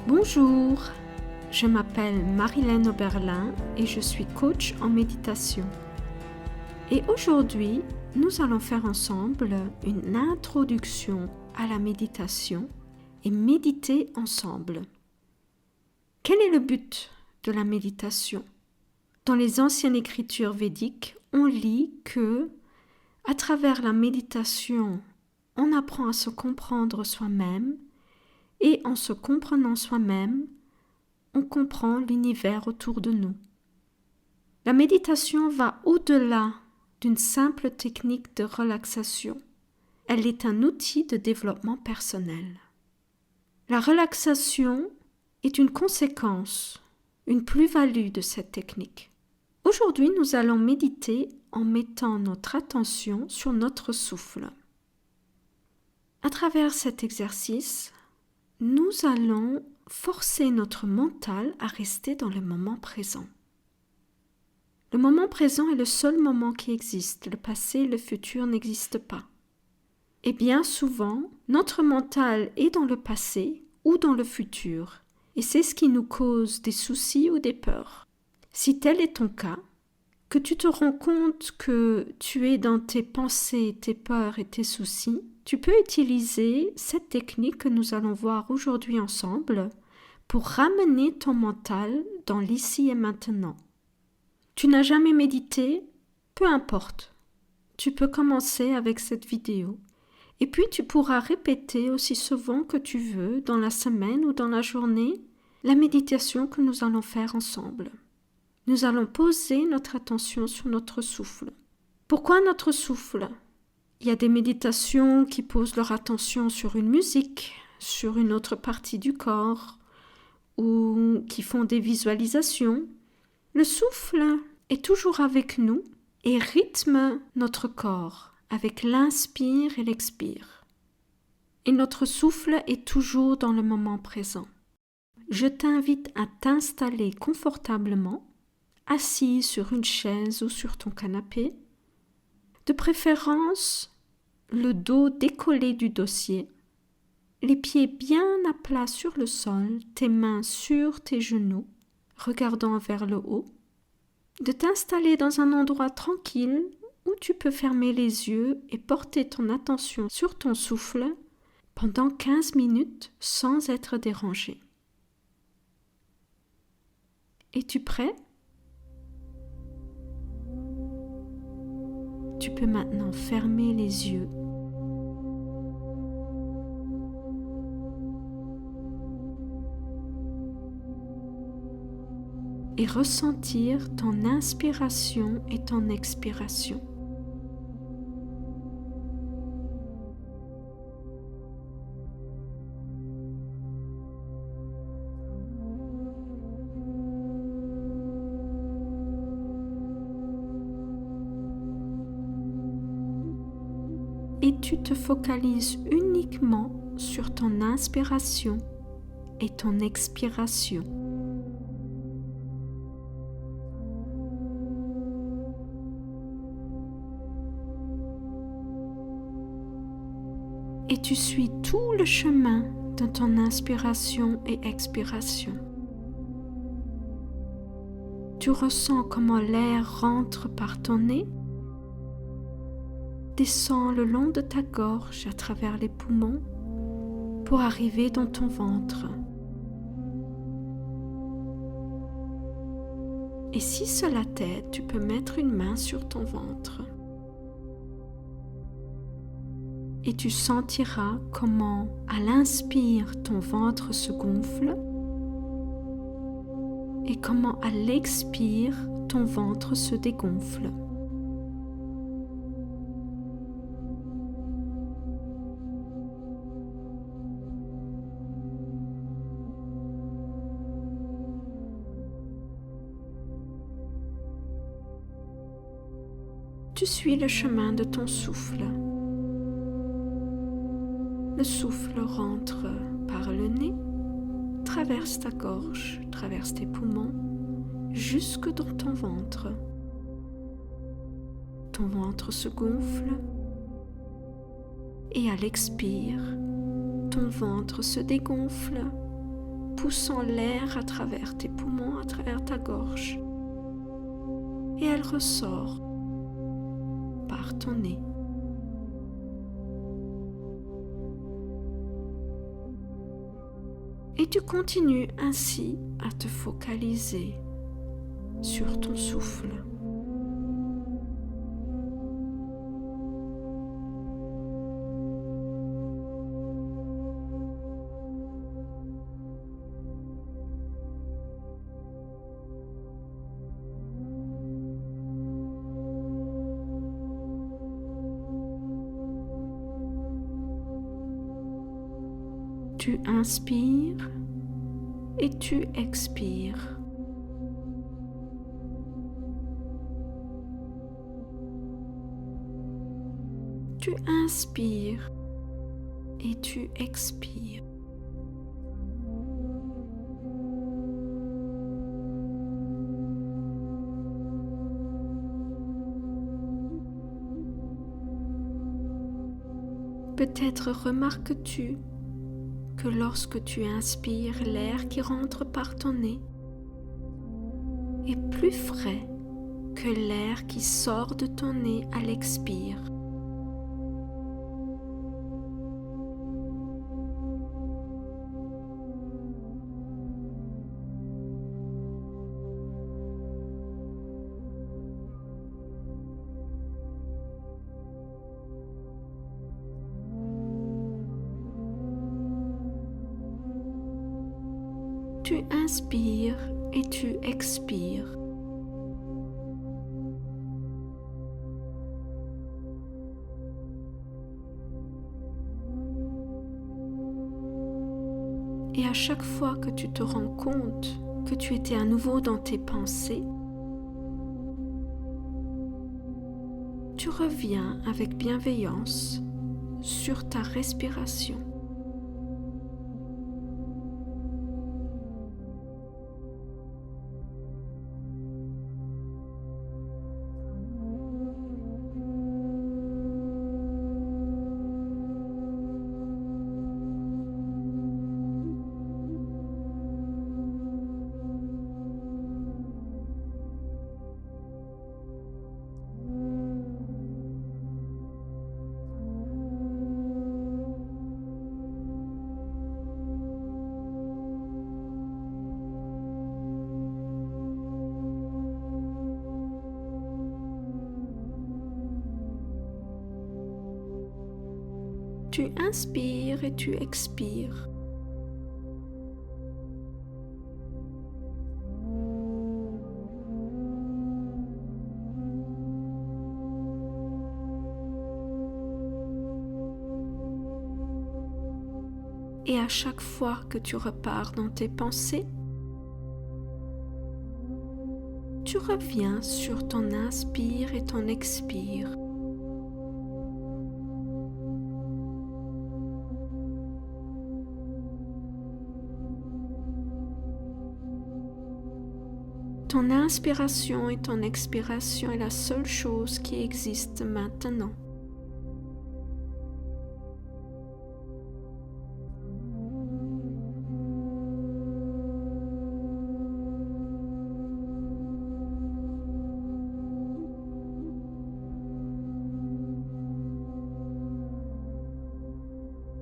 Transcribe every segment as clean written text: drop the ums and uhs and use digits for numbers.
Bonjour, je m'appelle Marilène Oberlin et je suis coach en méditation. Et aujourd'hui, nous allons faire ensemble une introduction à la méditation et méditer ensemble. Quel est le but de la méditation? Dans les anciennes écritures védiques, on lit que, à travers la méditation, on apprend à se comprendre soi-même. Et en se comprenant soi-même, on comprend l'univers autour de nous. La méditation va au-delà d'une simple technique de relaxation. Elle est un outil de développement personnel. La relaxation est une conséquence, une plus-value de cette technique. Aujourd'hui, nous allons méditer en mettant notre attention sur notre souffle. À travers cet exercice, nous allons forcer notre mental à rester dans le moment présent. Le moment présent est le seul moment qui existe. Le passé et le futur n'existent pas. Et bien souvent, notre mental est dans le passé ou dans le futur. Et c'est ce qui nous cause des soucis ou des peurs. Si tel est ton cas, que tu te rends compte que tu es dans tes pensées, tes peurs et tes soucis, tu peux utiliser cette technique que nous allons voir aujourd'hui ensemble pour ramener ton mental dans l'ici et maintenant. Tu n'as jamais médité? Peu importe. Tu peux commencer avec cette vidéo et puis tu pourras répéter aussi souvent que tu veux dans la semaine ou dans la journée la méditation que nous allons faire ensemble. Nous allons poser notre attention sur notre souffle. Pourquoi notre souffle? Il y a des méditations qui posent leur attention sur une musique, sur une autre partie du corps, ou qui font des visualisations. Le souffle est toujours avec nous et rythme notre corps avec l'inspire et l'expire. Et notre souffle est toujours dans le moment présent. Je t'invite à t'installer confortablement, assis sur une chaise ou sur ton canapé, de préférence le dos décollé du dossier, les pieds bien à plat sur le sol, tes mains sur tes genoux, regardant vers le haut, de t'installer dans un endroit tranquille où tu peux fermer les yeux et porter ton attention sur ton souffle pendant 15 minutes sans être dérangé. Es-tu prêt? Tu peux maintenant fermer les yeux et ressentir ton inspiration et ton expiration. Et tu te focalises uniquement sur ton inspiration et ton expiration. Et tu suis tout le chemin de ton inspiration et expiration. Tu ressens comment l'air rentre par ton nez, descend le long de ta gorge à travers les poumons pour arriver dans ton ventre. Et si cela t'aide, tu peux mettre une main sur ton ventre. Et tu sentiras comment, à l'inspire, ton ventre se gonfle et comment, à l'expire, ton ventre se dégonfle. Tu suis le chemin de ton souffle. Le souffle rentre par le nez traverse ta gorge, traverse tes poumons, jusque dans ton ventre. Ton ventre se gonfle et à l'expire, ton ventre se dégonfle, poussant l'air à travers tes poumons, à travers ta gorge. Et elle ressort par ton nez. Et tu continues ainsi à te focaliser sur ton souffle. Tu inspires et tu expires. Tu inspires et tu expires. Peut-être remarques-tu que lorsque tu inspires, l'air qui rentre par ton nez est plus frais que l'air qui sort de ton nez à l'expire. Tu inspires et tu expires. Et à chaque fois que tu te rends compte que tu étais à nouveau dans tes pensées, tu reviens avec bienveillance sur ta respiration. Tu inspires et tu expires. Et à chaque fois que tu repars dans tes pensées, tu reviens sur ton inspire et ton expire. Ton inspiration et ton expiration est la seule chose qui existe maintenant.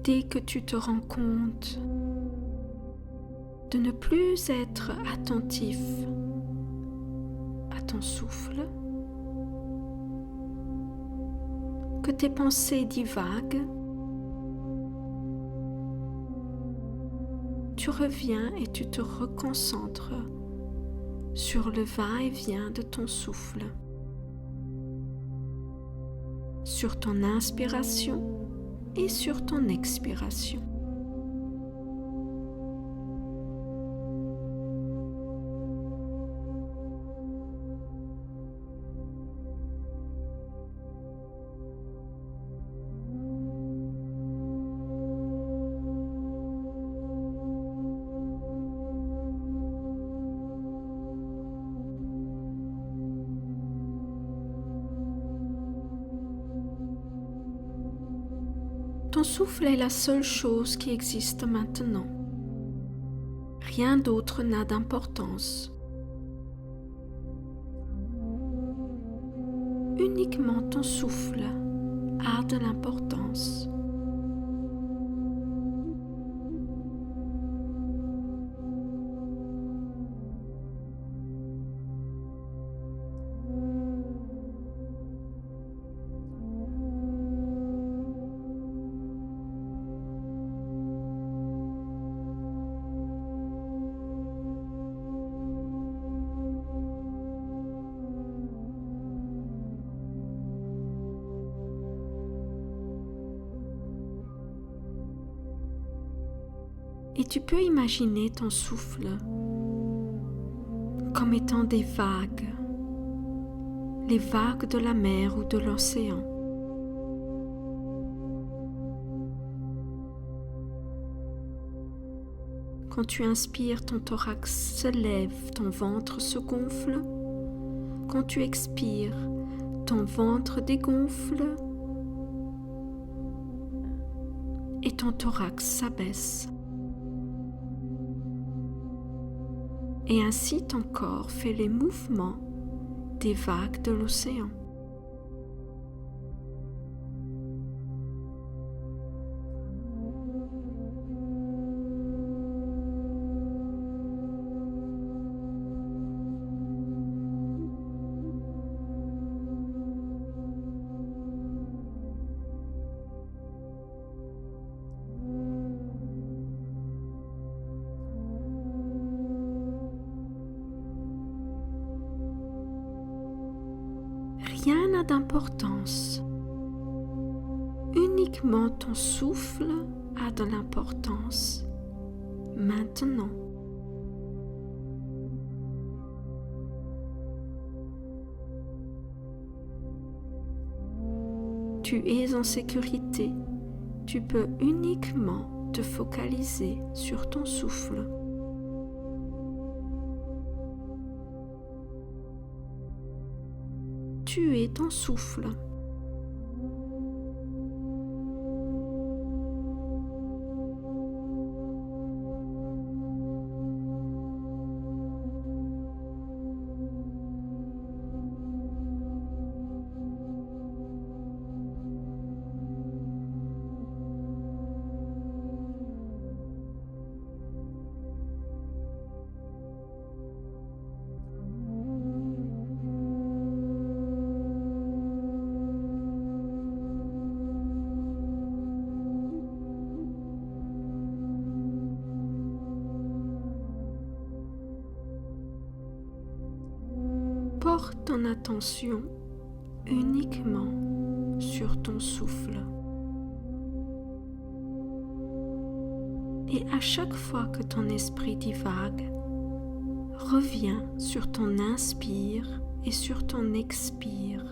Dès que tu te rends compte de ne plus être attentif à ton souffle, que tes pensées divaguent, tu reviens et tu te reconcentres sur le va-et-vient de ton souffle, sur ton inspiration et sur ton expiration. Ton souffle est la seule chose qui existe maintenant. Rien d'autre n'a d'importance. Uniquement ton souffle a de l'importance. Et tu peux imaginer ton souffle comme étant des vagues, les vagues de la mer ou de l'océan. Quand tu inspires, ton thorax se lève, ton ventre se gonfle. Quand tu expires, ton ventre dégonfle et ton thorax s'abaisse. Et ainsi ton corps fait les mouvements des vagues de l'océan. Rien n'a d'importance. Uniquement ton souffle a de l'importance maintenant. Tu es en sécurité. Tu peux uniquement te focaliser sur ton souffle. Tu es ton souffle. Porte ton attention uniquement sur ton souffle. Et à chaque fois que ton esprit divague, reviens sur ton inspire et sur ton expire.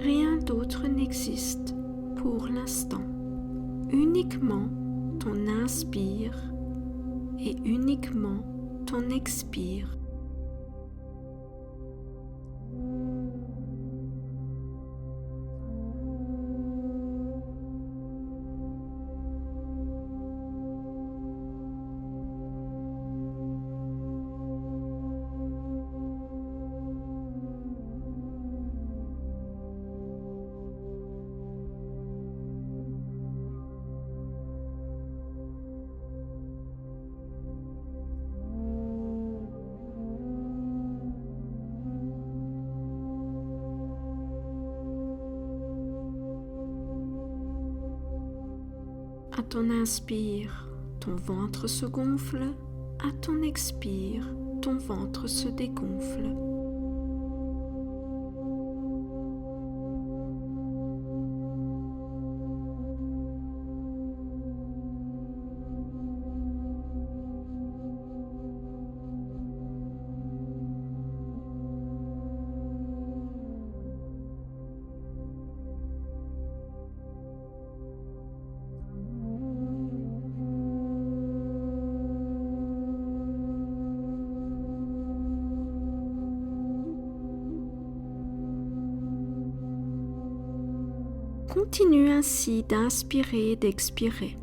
Rien d'autre n'existe pour l'instant, uniquement ton inspire et uniquement ton expire. À ton inspire, ton ventre se gonfle. À ton expire, ton ventre se dégonfle. continue ainsi d'inspirer et d'expirer.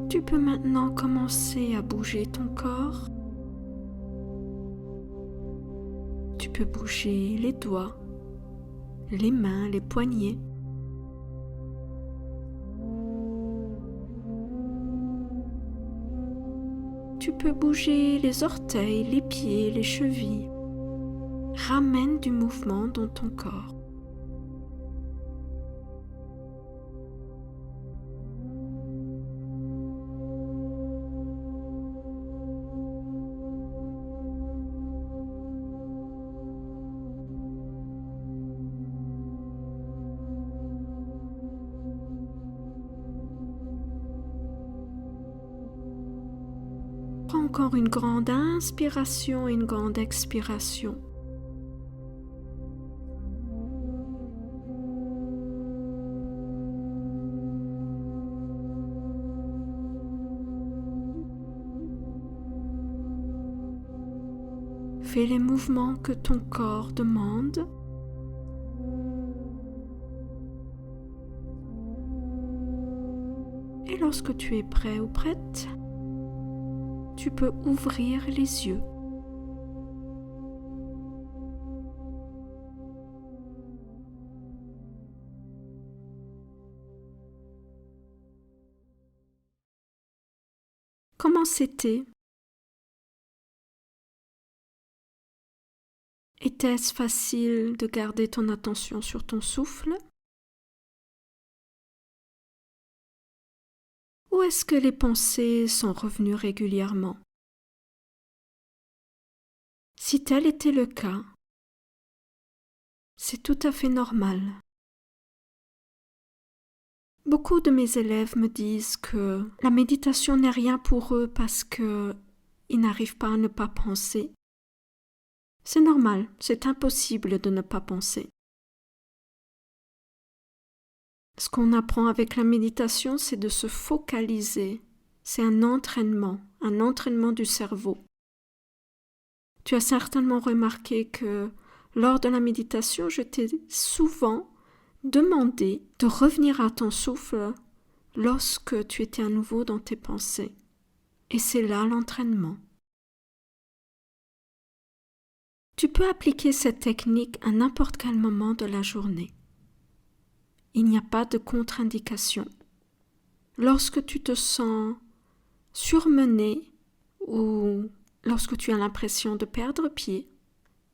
Tu peux maintenant commencer à bouger ton corps. Tu peux bouger les doigts, les mains, les poignets. Tu peux bouger les orteils, les pieds, les chevilles. Ramène du mouvement dans ton corps. Prends encore une grande inspiration et une grande expiration. Fais les mouvements que ton corps demande. Et lorsque tu es prêt ou prête, tu peux ouvrir les yeux. Comment c'était? Était-ce facile de garder ton attention sur ton souffle? Ou est-ce que les pensées sont revenues régulièrement? Si tel était le cas, c'est tout à fait normal. Beaucoup de mes élèves me disent que la méditation n'est rien pour eux parce qu'ils n'arrivent pas à ne pas penser. C'est normal, c'est impossible de ne pas penser. Ce qu'on apprend avec la méditation, c'est de se focaliser. C'est un entraînement du cerveau. Tu as certainement remarqué que lors de la méditation, je t'ai souvent demandé de revenir à ton souffle lorsque tu étais à nouveau dans tes pensées. Et c'est là l'entraînement. Tu peux appliquer cette technique à n'importe quel moment de la journée. Il n'y a pas de contre-indication. Lorsque tu te sens surmené ou lorsque tu as l'impression de perdre pied,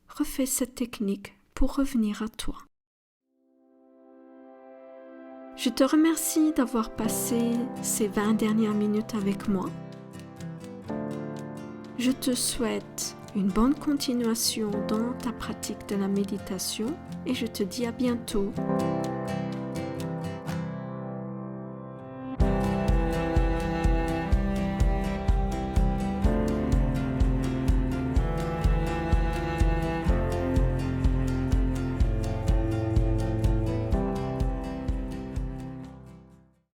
refais cette technique pour revenir à toi. Je te remercie d'avoir passé ces 20 dernières minutes avec moi. Je te souhaite une bonne continuation dans ta pratique de la méditation et je te dis à bientôt.